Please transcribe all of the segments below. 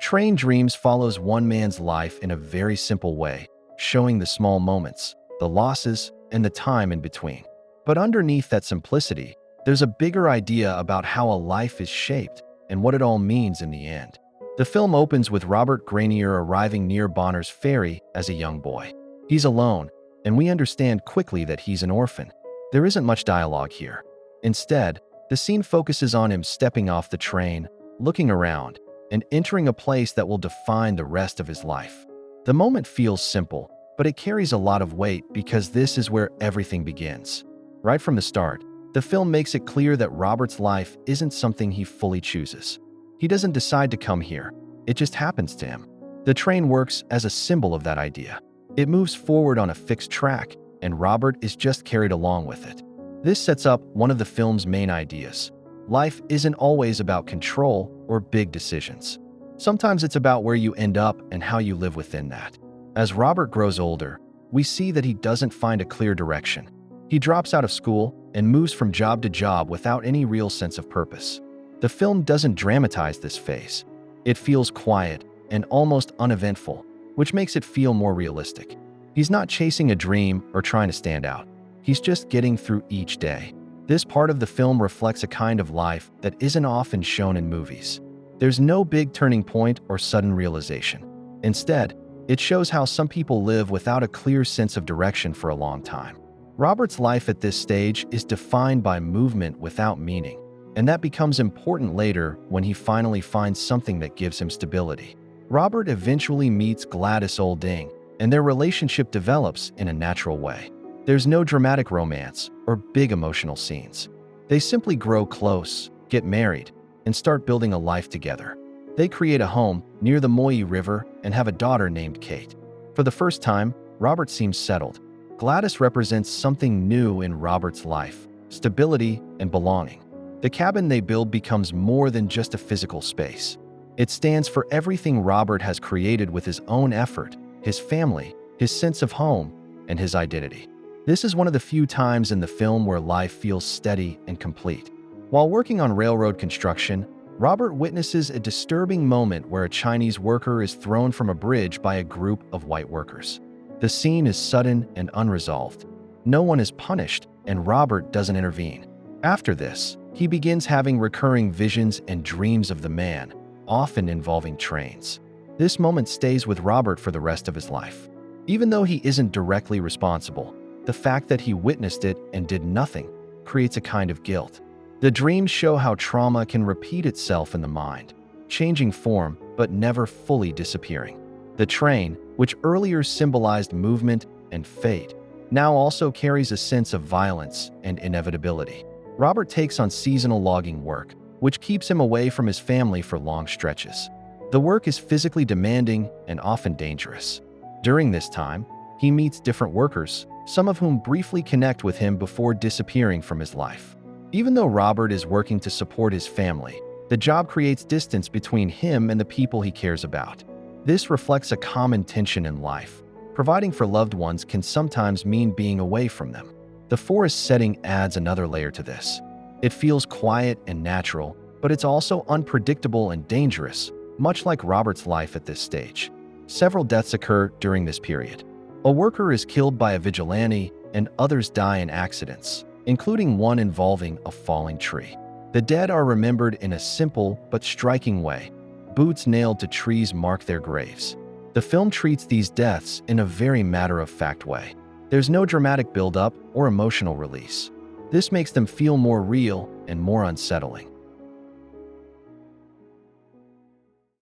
Train Dreams follows one man's life in a very simple way, showing the small moments, the losses, and the time in between. But underneath that simplicity, there's a bigger idea about how a life is shaped and what it all means in the end. The film opens with Robert Grainier arriving near Bonner's Ferry as a young boy. He's alone, and we understand quickly that he's an orphan. There isn't much dialogue here. Instead, the scene focuses on him stepping off the train, looking around, and entering a place that will define the rest of his life. The moment feels simple, but it carries a lot of weight because this is where everything begins. Right from the start, the film makes it clear that Robert's life isn't something he fully chooses. He doesn't decide to come here. It just happens to him. The train works as a symbol of that idea. It moves forward on a fixed track, and Robert is just carried along with it. This sets up one of the film's main ideas. Life isn't always about control or big decisions. Sometimes it's about where you end up and how you live within that. As Robert grows older, we see that he doesn't find a clear direction. He drops out of school and moves from job to job without any real sense of purpose. The film doesn't dramatize this phase. It feels quiet and almost uneventful, which makes it feel more realistic. He's not chasing a dream or trying to stand out. He's just getting through each day. This part of the film reflects a kind of life that isn't often shown in movies. There's no big turning point or sudden realization. Instead, it shows how some people live without a clear sense of direction for a long time. Robert's life at this stage is defined by movement without meaning, and that becomes important later when he finally finds something that gives him stability. Robert eventually meets Gladys, and their relationship develops in a natural way. There's no dramatic romance or big emotional scenes. They simply grow close, get married, and start building a life together. They create a home near the Moyi River and have a daughter named Kate. For the first time, Robert seems settled. Gladys represents something new in Robert's life: stability and belonging. The cabin they build becomes more than just a physical space. It stands for everything Robert has created with his own effort, his family, his sense of home, and his identity. This is one of the few times in the film where life feels steady and complete. While working on railroad construction, Robert witnesses a disturbing moment where a Chinese worker is thrown from a bridge by a group of white workers. The scene is sudden and unresolved. No one is punished, and Robert doesn't intervene. After this, he begins having recurring visions and dreams of the man, often involving trains. This moment stays with Robert for the rest of his life. Even though he isn't directly responsible, the fact that he witnessed it and did nothing creates a kind of guilt. The dreams show how trauma can repeat itself in the mind, changing form but never fully disappearing. The train, which earlier symbolized movement and fate, now also carries a sense of violence and inevitability. Robert takes on seasonal logging work, which keeps him away from his family for long stretches. The work is physically demanding and often dangerous. During this time, he meets different workers, some of whom briefly connect with him before disappearing from his life. Even though Robert is working to support his family, the job creates distance between him and the people he cares about. This reflects a common tension in life. Providing for loved ones can sometimes mean being away from them. The forest setting adds another layer to this. It feels quiet and natural, but it's also unpredictable and dangerous, much like Robert's life at this stage. Several deaths occur during this period. A worker is killed by a vigilante, and others die in accidents, including one involving a falling tree. The dead are remembered in a simple but striking way. Boots nailed to trees mark their graves. The film treats these deaths in a very matter-of-fact way. There's no dramatic build-up or emotional release. This makes them feel more real and more unsettling.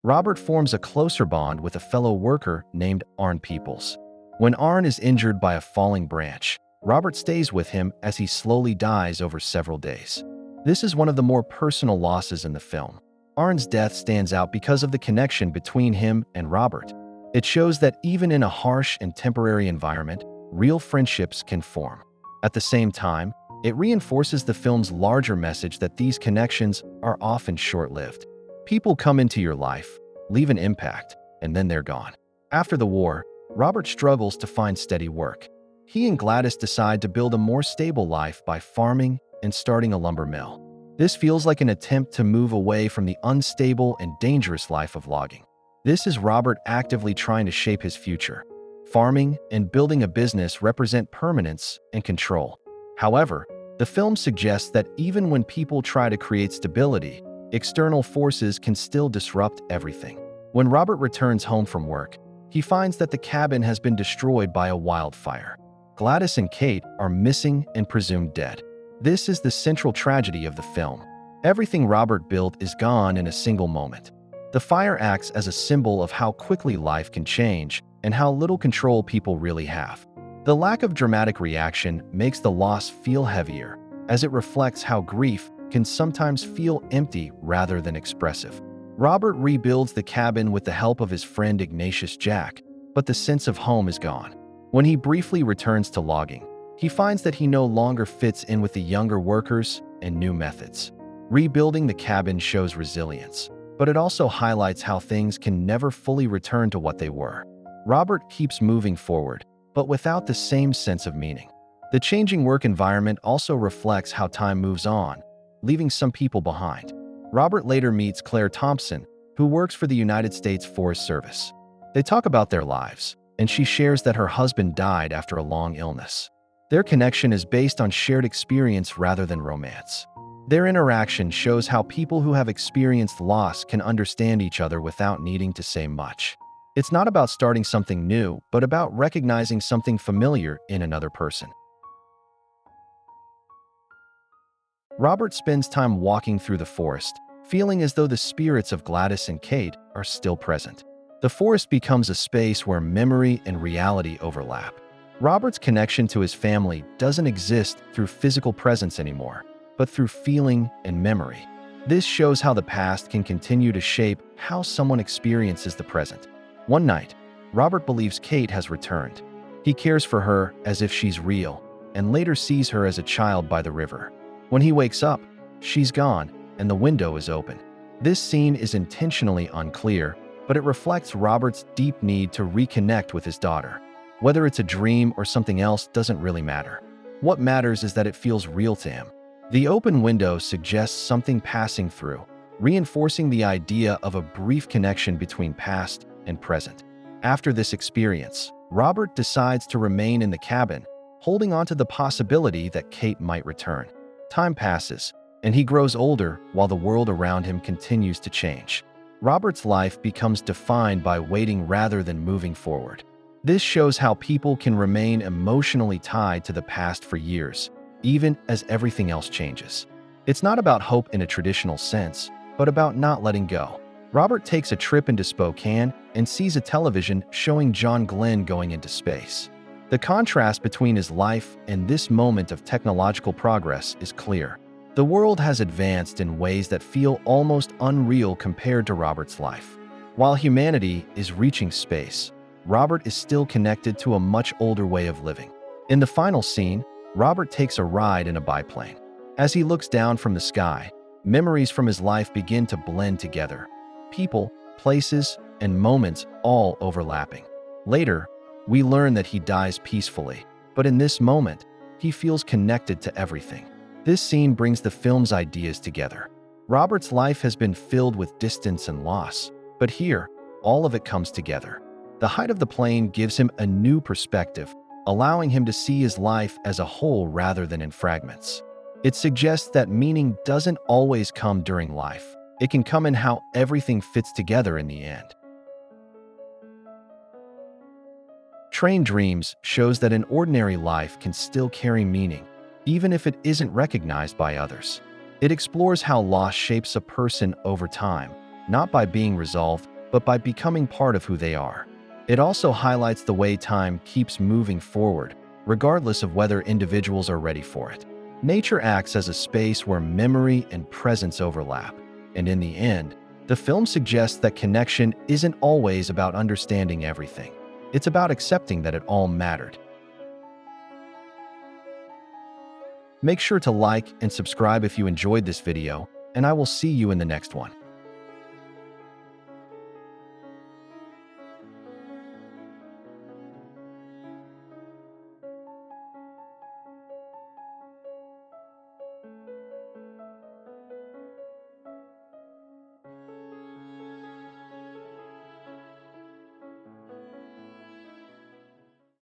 Robert forms a closer bond with a fellow worker named Arn Peoples. When Arn is injured by a falling branch, Robert stays with him as he slowly dies over several days. This is one of the more personal losses in the film. Arn's death stands out because of the connection between him and Robert. It shows that even in a harsh and temporary environment, real friendships can form. At the same time, it reinforces the film's larger message that these connections are often short-lived. People come into your life, leave an impact, and then they're gone. After the war, Robert struggles to find steady work. He and Gladys decide to build a more stable life by farming and starting a lumber mill. This feels like an attempt to move away from the unstable and dangerous life of logging. This is Robert actively trying to shape his future. Farming and building a business represent permanence and control. However, the film suggests that even when people try to create stability, external forces can still disrupt everything. When Robert returns home from work, he finds that the cabin has been destroyed by a wildfire. Gladys and Kate are missing and presumed dead. This is the central tragedy of the film. Everything Robert built is gone in a single moment. The fire acts as a symbol of how quickly life can change and how little control people really have. The lack of dramatic reaction makes the loss feel heavier, as it reflects how grief can sometimes feel empty rather than expressive. Robert rebuilds the cabin with the help of his friend Ignatius Jack, but the sense of home is gone. When he briefly returns to logging, he finds that he no longer fits in with the younger workers and new methods. Rebuilding the cabin shows resilience, but it also highlights how things can never fully return to what they were. Robert keeps moving forward, but without the same sense of meaning. The changing work environment also reflects how time moves on, leaving some people behind. Robert later meets Claire Thompson, who works for the United States Forest Service. They talk about their lives, and she shares that her husband died after a long illness. Their connection is based on shared experience rather than romance. Their interaction shows how people who have experienced loss can understand each other without needing to say much. It's not about starting something new, but about recognizing something familiar in another person. Robert spends time walking through the forest, feeling as though the spirits of Gladys and Kate are still present. The forest becomes a space where memory and reality overlap. Robert's connection to his family doesn't exist through physical presence anymore, but through feeling and memory. This shows how the past can continue to shape how someone experiences the present. One night, Robert believes Kate has returned. He cares for her as if she's real, and later sees her as a child by the river. When he wakes up, she's gone, and the window is open. This scene is intentionally unclear, but it reflects Robert's deep need to reconnect with his daughter. Whether it's a dream or something else doesn't really matter. What matters is that it feels real to him. The open window suggests something passing through, reinforcing the idea of a brief connection between past and present. After this experience, Robert decides to remain in the cabin, holding on to the possibility that Kate might return. Time passes, and he grows older while the world around him continues to change. Robert's life becomes defined by waiting rather than moving forward. This shows how people can remain emotionally tied to the past for years, even as everything else changes. It's not about hope in a traditional sense, but about not letting go. Robert takes a trip into Spokane and sees a television showing John Glenn going into space. The contrast between his life and this moment of technological progress is clear. The world has advanced in ways that feel almost unreal compared to Robert's life. While humanity is reaching space, Robert is still connected to a much older way of living. In the final scene, Robert takes a ride in a biplane. As he looks down from the sky, memories from his life begin to blend together. People, places, and moments all overlapping. Later, we learn that he dies peacefully, but in this moment, he feels connected to everything. This scene brings the film's ideas together. Robert's life has been filled with distance and loss, but here, all of it comes together. The height of the plane gives him a new perspective, allowing him to see his life as a whole rather than in fragments. It suggests that meaning doesn't always come during life. It can come in how everything fits together in the end. Train Dreams shows that an ordinary life can still carry meaning, even if it isn't recognized by others. It explores how loss shapes a person over time, not by being resolved, but by becoming part of who they are. It also highlights the way time keeps moving forward, regardless of whether individuals are ready for it. Nature acts as a space where memory and presence overlap, and in the end, the film suggests that connection isn't always about understanding everything. It's about accepting that it all mattered. Make sure to like and subscribe if you enjoyed this video, and I will see you in the next one.